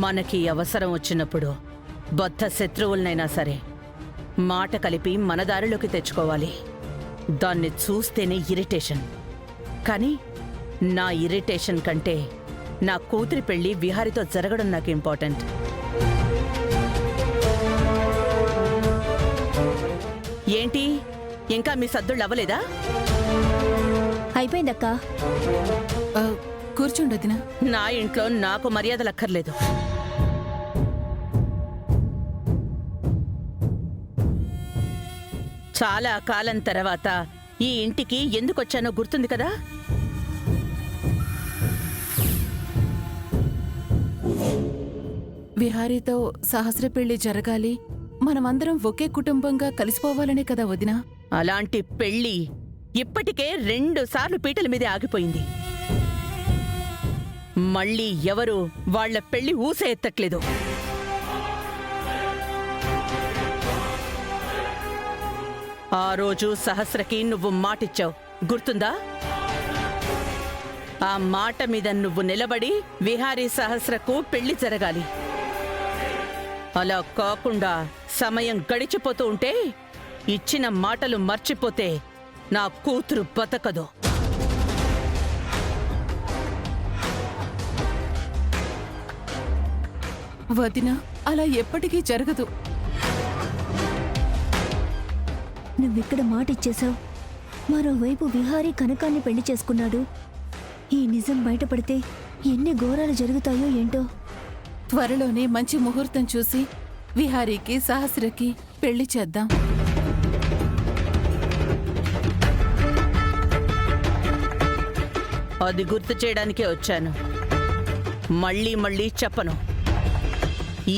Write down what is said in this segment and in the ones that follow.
మనకి అవసరం వచ్చినప్పుడు బద్ధ శత్రువులనైనా సరే మాట కలిపి మన దారిలోకి తెచ్చుకోవాలి. దాన్ని చూస్తేనే ఇరిటేషన్. కానీ నా ఇరిటేషన్ కంటే నా కూతురి పెళ్లి విహారితో జరగడం నాకు ఇంపార్టెంట్. ఏంటి ఇంకా మీ సద్దుళ్ళు అవ్వలేదా? అయిపోయిందక్కా. కూర్చోండి. నా ఇంట్లో నాకు మర్యాదలక్కర్లేదు. చాలా కాలం తర్వాత ఈ ఇంటికి ఎందుకొచ్చానో గుర్తుంది కదా? విహారీతో సహస్ర పెళ్లి జరగాలి, మనమందరం ఒకే కుటుంబంగా కలిసిపోవాలనే కదా వదినా. అలాంటి పెళ్లి ఇప్పటికే 2 సార్లు పీటల మీదే ఆగిపోయింది. మళ్ళీ ఎవరు వాళ్ల పెళ్లి ఊస ఎత్తట్లేదు. ఆ రోజు సహస్రకి నువ్వు మాటిచ్చావు, గుర్తుందా? ఆ మాట మీద నువ్వు నిలబడి విహారీ సహస్రకు పెళ్లి జరగాలి. అలా కాకుండా సమయం గడిచిపోతూ ఉంటే, ఇచ్చిన మాటలు మర్చిపోతే నా కూతురు బతకదు. వదినా, అలా ఎప్పటికీ జరగదు. నువ్విక్కడ మాటిచ్చేశావు, మరోవైపు విహారీ కనకాన్ని పెళ్లి చేసుకున్నాడు. ఈ నిజం బయటపడితే ఎన్ని ఘోరాలు జరుగుతాయో ఏంటో. త్వరలోనే మంచి ముహూర్తం చూసి విహారీకి సహస్రకి పెళ్లి చేద్దాం. అది గుర్తు చేయడానికే వచ్చాను. మళ్ళీ మళ్ళీ చెప్పను.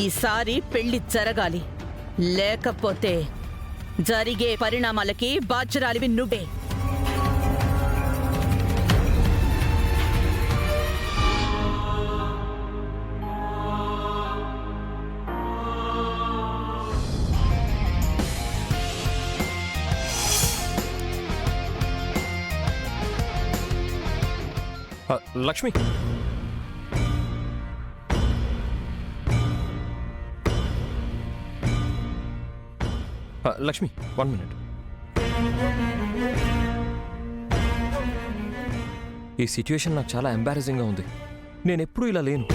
ఈసారి పెళ్లి జరగాలి. లేకపోతే జరిగే పరిణామాలకి బాధ్యురాలివి నువ్వే. లక్ష్మి, లక్ష్మి 1 minute. ఈ సిచ్యువేషన్ నాకు చాలా ఎంబారసింగ్గా ఉంది. నేను ఎప్పుడూ ఇలా లేను.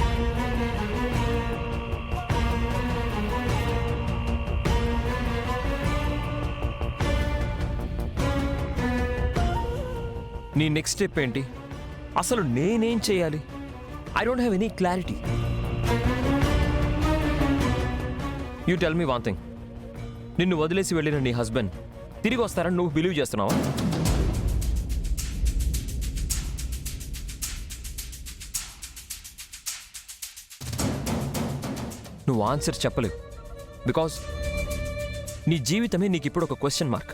నీ నెక్స్ట్ స్టెప్ ఏంటి? అసలు నేనేం చేయాలి? I don't have any clarity. You tell me one thing. నిన్ను వదిలేసి వెళ్ళిన నీ హస్బెండ్ తిరిగి వస్తారని నువ్వు బిలీవ్ చేస్తున్నావా? నువ్వు ఆన్సర్ చెప్పలేవు. బికాస్ నీ జీవితమే నీకు ఇప్పుడు ఒక క్వశ్చన్ మార్క్.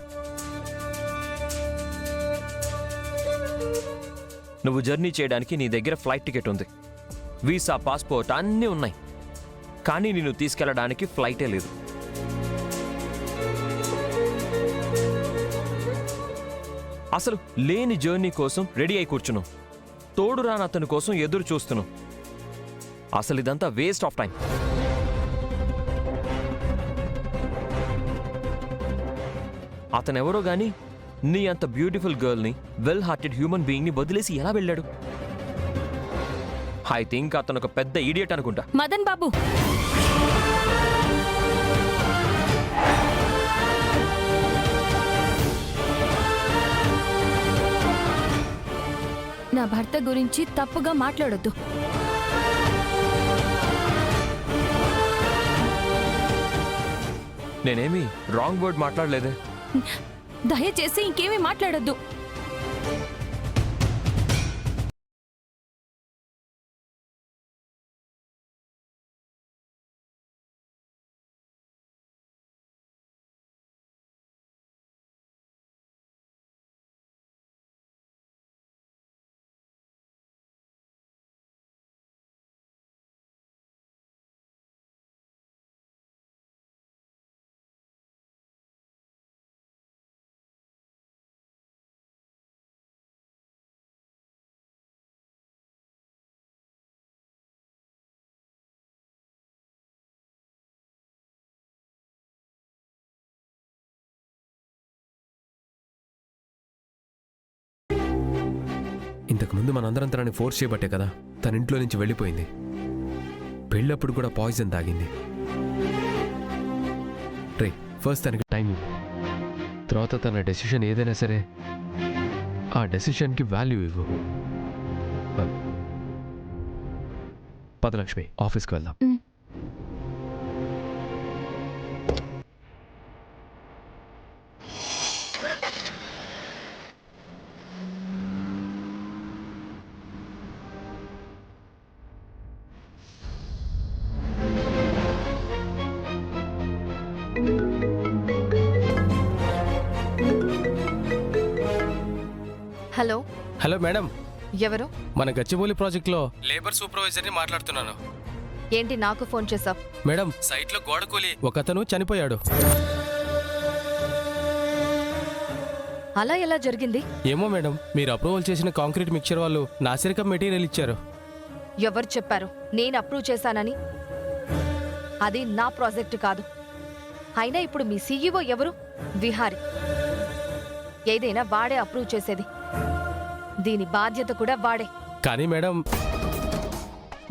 నువ్వు జర్నీ చేయడానికి నీ దగ్గర ఫ్లైట్ టికెట్ ఉంది, వీసా, పాస్పోర్ట్ అన్నీ ఉన్నాయి. కానీ నిన్ను తీసుకెళ్ళడానికి ఫ్లైటే లేదు. అసలు లేని జర్నీ కోసం రెడీ అయి కూర్చున్నావు. తోడు రాని అతని కోసం ఎదురు చూస్తున్నావు. అసలు ఇదంతా వేస్ట్ ఆఫ్ టైం. అతనెవరో గాని నీ అంత బ్యూటిఫుల్ గర్ల్ని, వెల్ హార్టెడ్ హ్యూమన్ బీయింగ్ని వదిలేసి ఎలా వెళ్ళాడు? ఐ థింక్ అతను ఒక పెద్ద ఇడియట్ అనుకుంటా. మదన్ బాబు, నా భర్త గురించి తప్పుగా మాట్లాడొద్దు. నేనేమి రాంగ్ వర్డ్ మాట్లాడలేదే. దయచేసి ఇంకేమీ మాట్లాడొద్దు. ఇంతకుముందు మనందరం తనని ఫోర్స్ చేయబట్టే కదా తన ఇంట్లో నుంచి వెళ్ళిపోయింది. పెళ్ళప్పుడు కూడా పాయిజన్ తాగింది. రే ఫస్ట్ తనకి టైం ఇవ్వు. తర్వాత తన డెసిషన్ ఏదైనా సరే ఆ డెసిషన్కి వాల్యూ ఇవ్వు. పద లక్ష్మి, ఆఫీస్కి వెళ్దాం. హలో హలో మేడం, ఎవరు? మన గచ్చిబౌలి ప్రాజెక్ట్లో లేబర్ సూపర్వైజర్ని మాట్లాడుతున్నాను. ఏంటి నాకు ఫోన్ చేసావ్? మేడం, సైట్లో గోడ కూలి ఒకతను చనిపోయాడు. అలా ఎలా జరిగింది? ఏమో మేడం, మీరు అప్రూవల్ చేసిన కాంక్రీట్ మిక్చర్ వాళ్ళు నాసిరకం మెటీరియల్ ఇచ్చారు. ఎవరు చెప్పారు నేను అప్రూవ్ చేశానని? అది నా ప్రాజెక్టు కాదు. అయినా ఇప్పుడు మీ సీఈఓ ఎవరు? విహారి. ఏదైనా వాడే అప్రూవ్ చేసేది. దీని బాధ్యత కూడా వాడే. కానీ మేడం,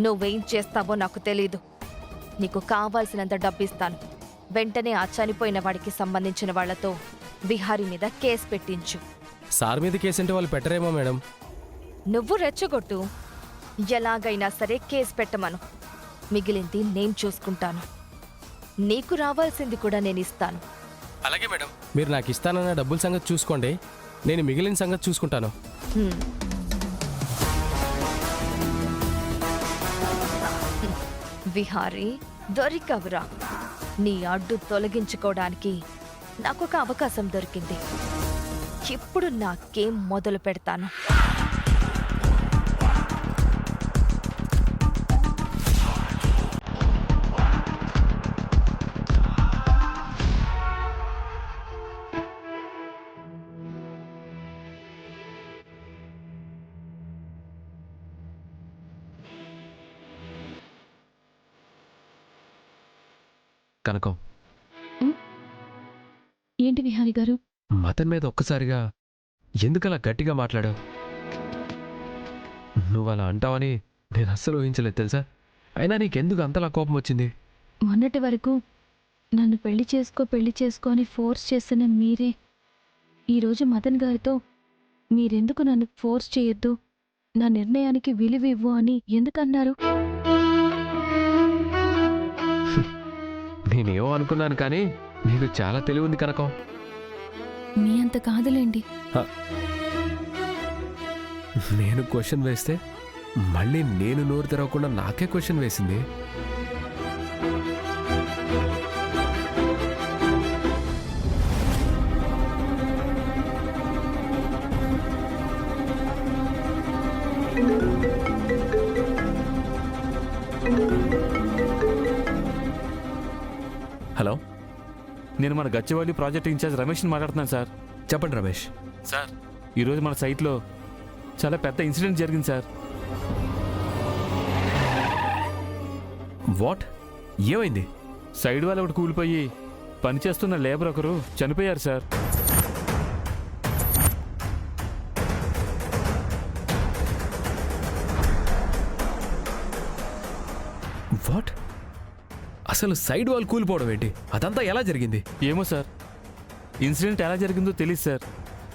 నువ్వేం చేస్తావో నాకు తెలీదు. నీకు కావాల్సినంత డబ్బిస్తాను. వెంటనే ఆ చనిపోయిన వాడికి సంబంధించిన వాళ్లతో విహారీ మీద కేసు పెట్టించు. సార్ మీద కేసు అంటే వాళ్ళు పెట్టరేమో మేడం. నువ్వు రెచ్చగొట్టు. ఎలాగైనా సరే కేసు పెట్టమను. మిగిలింది నేను చూసుకుంటాను. నీకు రావాల్సింది కూడా నేను ఇస్తాను. అలాగే మేడం, మీరు నాకు ఇస్తానన్న డబ్బుల సంగతి చూసుకోండి, నేను మిగిలిన సంగతి చూసుకుంటాను. విహారీ, దొరికవురా. నీ అడ్డు తొలగించుకోవడానికి నాకొక అవకాశం దొరికింది. ఇప్పుడు నా గేమ్ మొదలు పెడతాను. కనకం, ఏంటి విహారీ గారు? మతన్ మీద ఒక్కసారిగా ఎందుకలా గట్టిగా మాట్లాడావు? నువ్వు అలా అంటావని నేను అస్సలు ఊహించలేదు తెలుసా. అయినా నీకెందుకు అంతలా కోపం వచ్చింది? మొన్నటి వరకు నన్ను పెళ్లి చేసుకో అని ఫోర్స్ చేసిన మీరే ఈరోజు మదన్ గారితో మీరెందుకు నన్ను ఫోర్స్ చేయొద్దు, నా నిర్ణయానికి విలువ ఇవ్వు అని ఎందుకన్నారు? నేనేమో అనుకున్నాను, కానీ నీకు చాలా తెలివి ఉంది కనకం. మీ అంత కాదులేండి. నేను క్వశ్చన్ వేస్తే మళ్ళీ నేను నోరు తెరవకుండా నాకే క్వశ్చన్ వేసింది. హలో, నేను మన గచ్చిబౌలి ప్రాజెక్ట్ ఇన్ఛార్జ్ రమేష్ని మాట్లాడుతున్నాను సార్. చెప్పండి రమేష్. సార్, ఈరోజు మన సైట్లో చాలా పెద్ద ఇన్సిడెంట్ జరిగింది సార్. వాట్? ఏమైంది? సైడ్ వాళ్ళు ఒకటి కూలిపోయి పనిచేస్తున్న లేబర్ ఒకరు చనిపోయారు సార్. వాట్? అసలు సైడ్ వాల్ కూలిపోవడం ఏంటి? అదంతా ఎలా జరిగింది? ఏమో సార్, ఇన్సిడెంట్ ఎలా జరిగిందో తెలియదు సార్.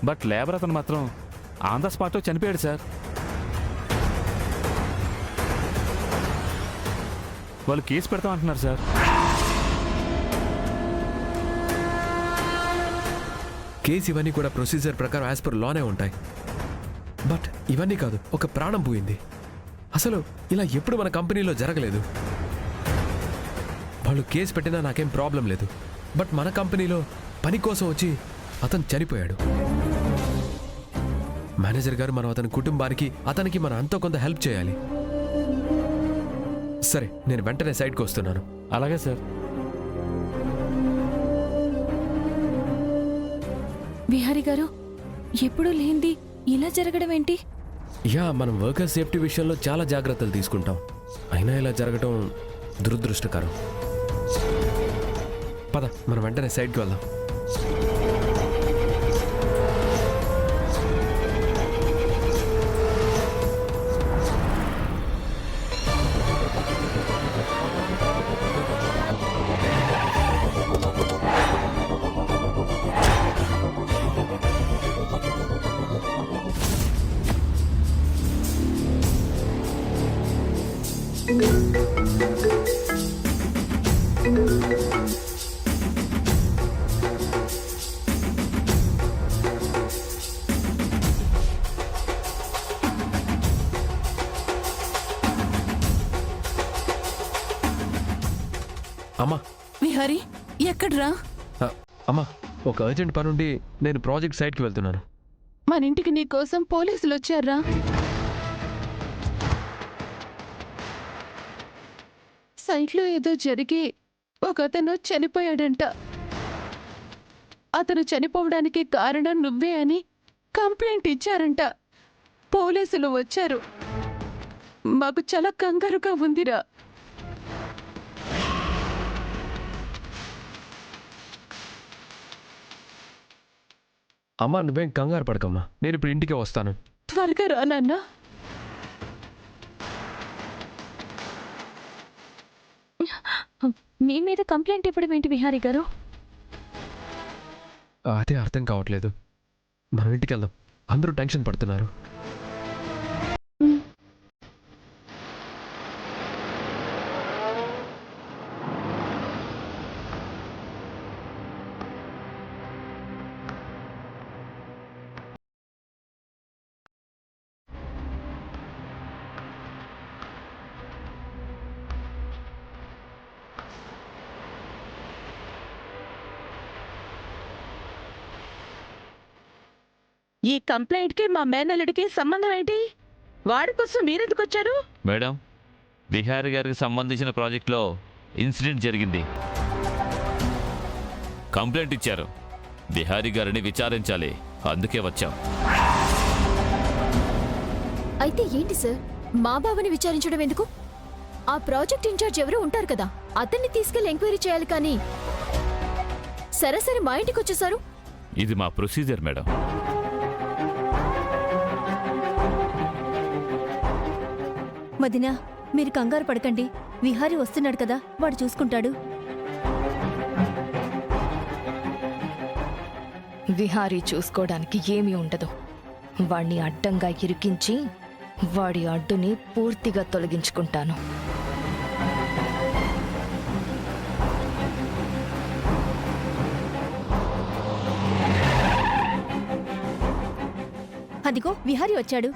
బట్ లేబర్ అతను మాత్రం ఆన్ ద స్పాట్లో చనిపోయాడు సార్. వాళ్ళు కేసు పెడతామంటున్నారు సార్. కేసు ఇవన్నీ కూడా ప్రొసీజర్ ప్రకారం యాజ్ పర్ లానే ఉంటాయి. బట్ ఇవన్నీ కాదు, ఒక ప్రాణం పోయింది. అసలు ఇలా ఎప్పుడు మన కంపెనీలో జరగలేదు. వాళ్ళు కేసు పెట్టినా నాకేం ప్రాబ్లం లేదు. బట్ మన కంపెనీలో పని కోసం వచ్చి అతను చనిపోయాడు. మేనేజర్ గారు మనం అతని కుటుంబానికి, అతనికి మనం అంతో కొంత హెల్ప్ చేయాలి. సరే, నేను వెంటనే సైట్కి వస్తున్నాను. అలాగే సార్. విహారీ గారు, ఎప్పుడూ లేంది ఇలా జరగడం ఏంటి? యా, మనం వర్కర్ సేఫ్టీ విషయంలో చాలా జాగ్రత్తలు తీసుకుంటాం. అయినా ఇలా జరగటం దురదృష్టకరం. పద, మనం వెంటనే సైట్కి వెళ్దాం. అమ్మా విహారీ ఎక్కడ్రా? ఆ, అమ్మా ఒక అర్జెంట్ పని ఉండి నేను ప్రాజెక్ట్ సైట్కి వెళ్తున్నాను. మన ఇంటికి నీ కోసం పోలీసులు వచ్చారా? సైట్లో ఏదో జరిగి ఒక అతను చనిపోయాడంట. అతను చనిపోవడానికి కారణం నువ్వే అని కంప్లైంట్ ఇచ్చారంట. పోలీసులు వచ్చారు. మాకు చాలా కంగారుగా ఉందిరా. అమ్మా నువ్వేం కంగారు పడకమ్మా, నేను ఇప్పుడు ఇంటికి వస్తాను. త్వరగా రా నాన్నా. మీ మీద కంప్లైంట్ ఇవ్వడం ఏంటి విహారీ గారు? అదే అర్థం కావట్లేదు. మనం ఇంటికి వెళ్దాం, అందరూ టెన్షన్ పడుతున్నారు. ఈ కంప్లైంట్కి మా మేనల్లుడికి సంబంధం ఏంటి? వాడి కోసం మీరెందుకు వచ్చారు? మేడం, బిహారీ గారికి సంబంధించిన ప్రాజెక్టులో ఇన్సిడెంట్ జరిగింది. కంప్లైంట్ ఇచ్చారు. బిహారీ గారిని విచారించాలి, అందుకే వచ్చాం. అయితే ఏంటి సార్, మా బావని విచారించడం ఎందుకు? ఆ ప్రాజెక్ట్ ఇన్ఛార్జ్ ఎవరో ఉంటారు కదా, అతన్ని తీసుకెళ్లి ఎంక్వైరీ చేయాలి. కానీ సరే మా ఇంటికి వచ్చేసారు. ఇది మా ప్రొసీజర్ మేడం. మదినా, మీరు కంగారు పడకండి. విహారీ వస్తున్నాడు కదా, వాడు చూసుకుంటాడు. విహారీ చూసుకోవడానికి ఏమీ ఉండదు. వాణ్ణి అడ్డంగా ఇరికించి వాడి అడ్డుని పూర్తిగా తొలగించుకుంటాను. అదిగో విహారీ వచ్చాడు.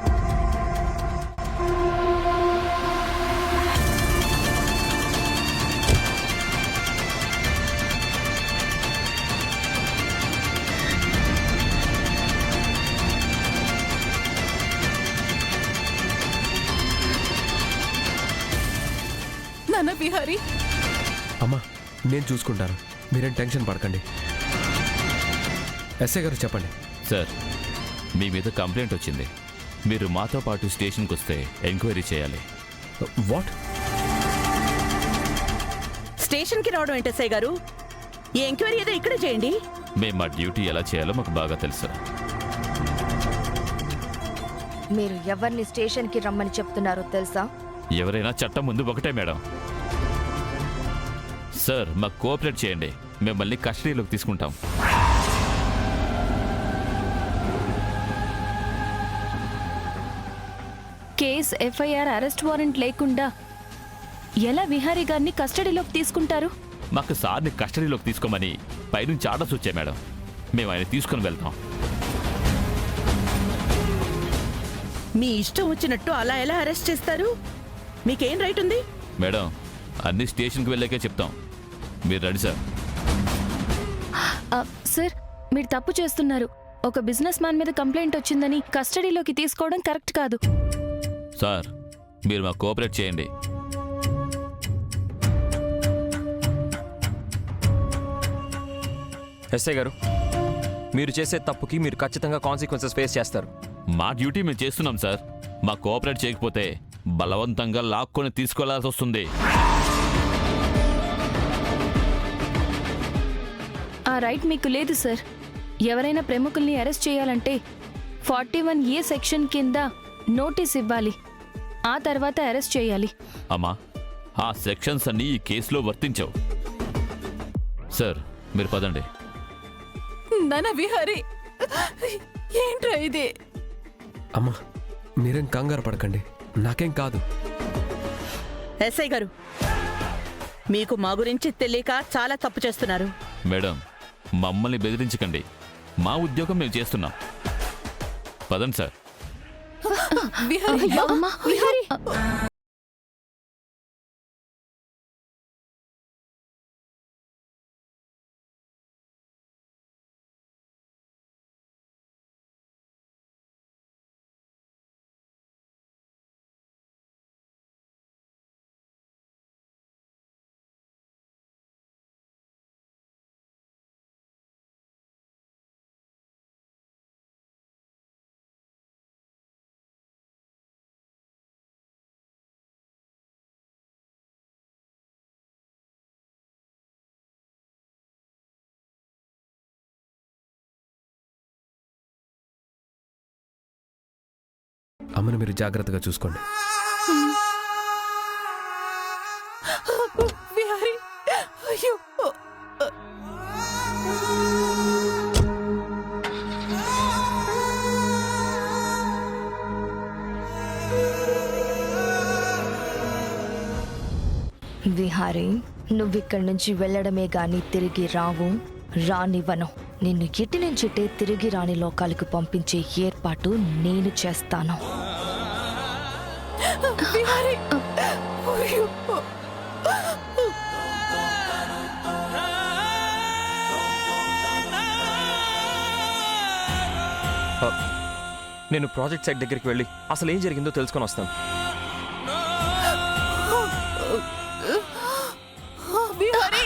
నాన్న విహారీ, అమ్మా నేను చూసుకుంటాను, మీరేం టెన్షన్ పడకండి. ఎస్ఐ గారు చెప్పండి. సార్, మీ మీద కంప్లైంట్ వచ్చింది. మీరు మాతో పాటు స్టేషన్కి వస్తే ఎంక్వైరీ చేయాలి. వాట్? స్టేషన్కి రావడం ఏంటి ఎస్ఐ గారు? ఈ ఎంక్వైరీ ఏదో ఇక్కడే చేయండి. మేము మా డ్యూటీ ఎలా చేయాలో మాకు బాగా తెలుసు. మీరు ఎవరిని స్టేషన్కి రమ్మని చెప్తున్నారో తెలుసా? ఎవరైనా చట్టం ముందు ఒకటే మేడం. సార్, మాకు కోఆపరేట్ చేయండి, మిమ్మల్ని కస్టడీలోకి తీసుకుంటాం. కేస్, ఎఫ్ఐఆర్, అరెస్ట్ వారెంట్ లేకుండా ఎలా విహారీ గారిని కస్టడీలోకి తీసుకుంటారు? మాకు సార్ని కస్టడీలోకి తీసుకోమని పైనుంచి ఆర్డర్స్ వచ్చాయి మేడం. మేము ఆయన తీసుకుని వెళ్తాం. మీ ఇష్టం వచ్చినట్టు అలా ఎలా అరెస్ట్ చేస్తారు? మీకేం రైట్ ఉంది? మేడం, అన్ని స్టేషన్కి వెళ్ళాకే చెప్తాం. మీరు రండి సార్. సార్, మీరు తప్పు చేస్తున్నారు. ఒక బిజినెస్ మ్యాన్ మీద కంప్లైంట్ వచ్చిందని కస్టడీలోకి తీసుకోవడం కరెక్ట్ కాదు. సార్, మీరు మాకు కోఆపరేట్ చేయండి. ఎస్ఐ గారు, మీరు చేసే తప్పుకి మీరు ఖచ్చితంగా కాన్సిక్వెన్సెస్ ఫేస్ చేస్తారు. మా డ్యూటీ మేము చేస్తున్నాం సార్. మా కోఆపరేట్ చేయకపోతే బలవంతంగా లాక్కొని తీసుకెళ్లాల్సి వస్తుంది. ఆ రైట్ మీకు లేదు సార్. ఎవరైనా ప్రముఖుల్ని అరెస్ట్ చేయాలంటే 41A సెక్షన్ కింద నోటీస్ ఇవ్వాలి. ఆ తర్వాత అరెస్ట్ చేయాలి. అమ్మా, ఆ సెక్షన్స్ అన్నీ ఈ కేసులో వర్తించవు. సార్, మీరు పదండి. నాన్న విహారీ, ఏంట్రా ఇది? అమ్మా మీరేం కంగారు పడకండి, నాకేం కాదు. ఎస్ఐ గారు, మీకు మా గురించి తెలియక చాలా తప్పు చేస్తున్నారు. మేడం, మమ్మల్ని బెదిరించకండి. మా ఉద్యోగం మేము చేస్తున్నాం. పదండి సార్. విహారీ అమ్మను మీరు జాగ్రత్తగా చూసుకోండి. విహారీ అయ్యో విహారీ, నువ్విక్కడి నుంచి వెళ్ళడమే గాని తిరిగి రానివ్వను. నిన్ను ఇటు నుంచిటే తిరిగి రాని లోకాలకు పంపించే ఏర్పాటు నేను చేస్తాను. విహారీ అయ్యో నేను ప్రాజెక్ట్ సైట్ దగ్గరికి వెళ్ళి అసలు ఏం జరిగిందో తెలుసుకొని వస్తాను. విహారీ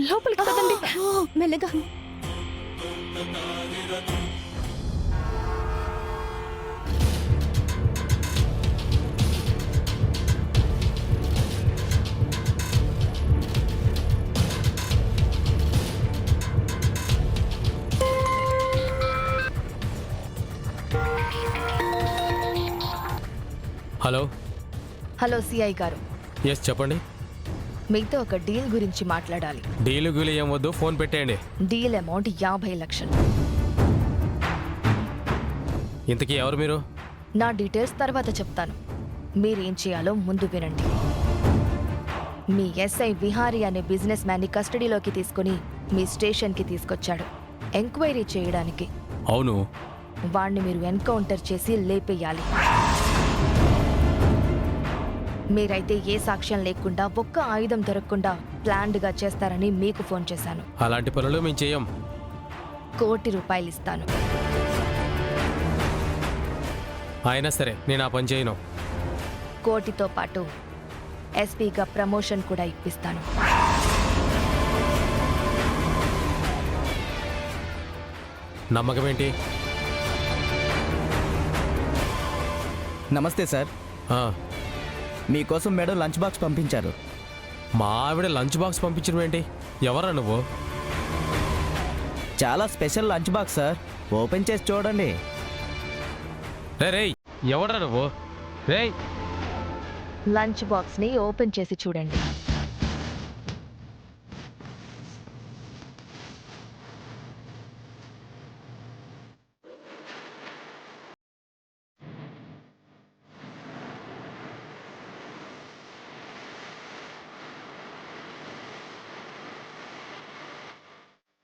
లోపలికి పదండి మెల్లగా. హలో. హలో సిఐ గారు, ఎస్ చెప్పండి. మీతో ఒక డీల్ గురించి మాట్లాడాలి. డీలు గీలు ఏం వద్దు, ఫోన్ పెట్టేయండి. డీల్ అమౌంట్ 50 లక్షలు. ఇంతకీ ఎవరు మీరు? నా డీటెయిల్స్ తర్వాత చెప్తాను. మీరేం చేయాలో ముందు వినండి. మీ ఎస్ఐ విహారీ అనే బిజినెస్ మ్యాన్ని కస్టడీలోకి తీసుకుని మీ స్టేషన్కి తీసుకొచ్చాడు ఎంక్వైరీ చేయడానికి. అవును. వాణ్ణి మీరు ఎన్కౌంటర్ చేసి లేపేయాలి. మీరైతే ఏ సాక్ష్యం లేకుండా ఒక్క ఆయుధం దొరకకుండా ప్లాన్డ్గా చేస్తారని మీకు ఫోన్ చేశాను. అలాంటి పనులు మేము చెయ్యం. ₹1 కోటి ఇస్తాను. అయినా సరే నేను ఆ పని చేయను. 1 కోటితో పాటు ఎస్పీగా ప్రమోషన్ కూడా ఇప్పిస్తాను. నమ్మకం ఏంటి? నమస్తే సార్, ఆ, మీకోసం మేడం లంచ్ బాక్స్ పంపించారు. మా ఆవిడ లంచ్ బాక్స్ పంపించడం ఏంటి? ఎవరా నువ్వు? చాలా special lunch box sir, open చేసి చూడండి. రేయ్ ఎవరా నువ్వు? రేయ్ లంచ్ బాక్స్ని ఓపెన్ చేసి చూడండి.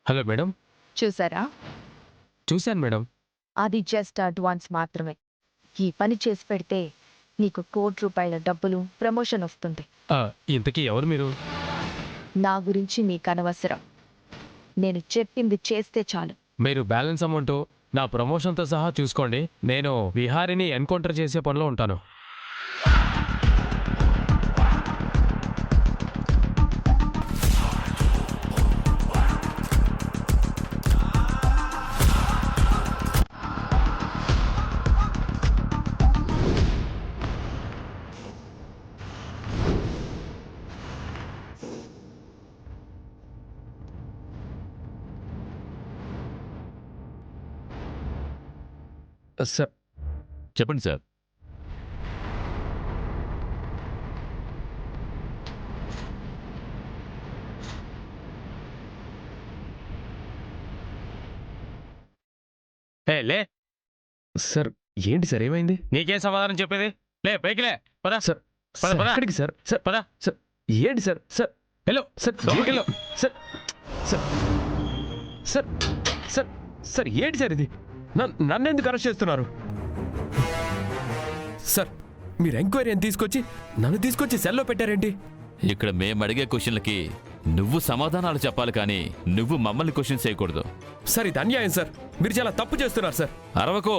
Hello madam. చూసారా? చూశాను మేడం. అది జస్ట్ అడ్వాన్స్ మాత్రమే. ఈ పని చేసి పెడితే నీకు ₹1 కోటి డబ్బులు, ప్రమోషన్ వస్తుంది. ఇంతకీ ఎవరు మీరు? నా గురించి మీకు అనవసరం. నేను చెప్పింది చేస్తే చాలు. మీరు బ్యాలెన్స్ అమౌంట్ నా ప్రమోషన్తో సహా చూసుకోండి. నేను విహారిని ఎన్కౌంటర్ చేసే పనిలో ఉంటాను. సార్ చెప్పండి సార్. లే. సార్ ఏంటి సార్, ఏమైంది? నీకేం సమాధానం చెప్పేది? లే పైకి లే. పద సార్ పద, పద. ఎక్కడికి సార్? సార్ పద. సార్ ఏంటి sir? Sir hello sir hello. Sir sir sir sir sir ఏంటి సార్ ఇది? నన్ను ఎందుకు అరెస్ట్ చేస్తున్నారు? సార్ మీరు ఎంక్వైరీ అని నన్ను తీసుకొచ్చి సెల్లో పెట్టారేంటి? ఇక్కడ మేము అడిగే క్వశ్చన్లకి నువ్వు సమాధానాలు చెప్పాలి కానీ నువ్వు మమ్మల్ని క్వశ్చన్ చేయకూడదు. సార్ ఇది అన్యాయం సార్, మీరు చాలా తప్పు చేస్తున్నారు సార్. అరవకో.